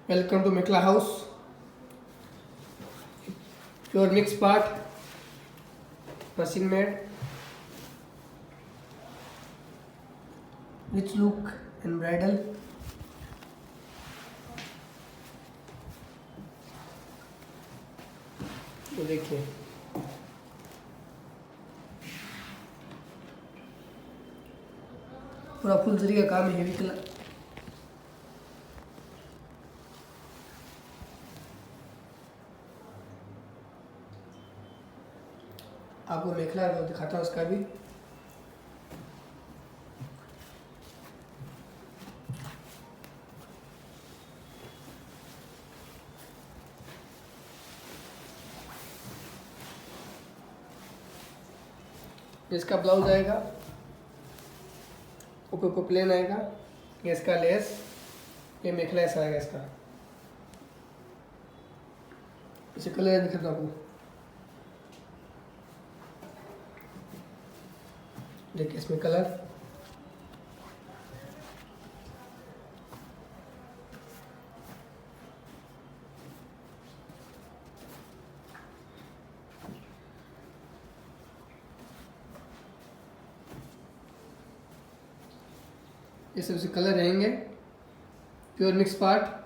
Welcome to Mikla House. Pure mix part, machine made, rich look and bridal. तो देखिए पूरा full जरी का काम है, हेवी कलर। आपको मेखला तो दिखाता हूँ उसका भी। इसका ब्लाउज आएगा, ऊपर को प्लेन आएगा, ये इसका लेस, ये मेखला ऐसा आएगा इसका। इसे कलर दिखाता हूँ आपको। देखिए इसमें कलर, ये सबसे कलर रहेंगे। Pure mix part,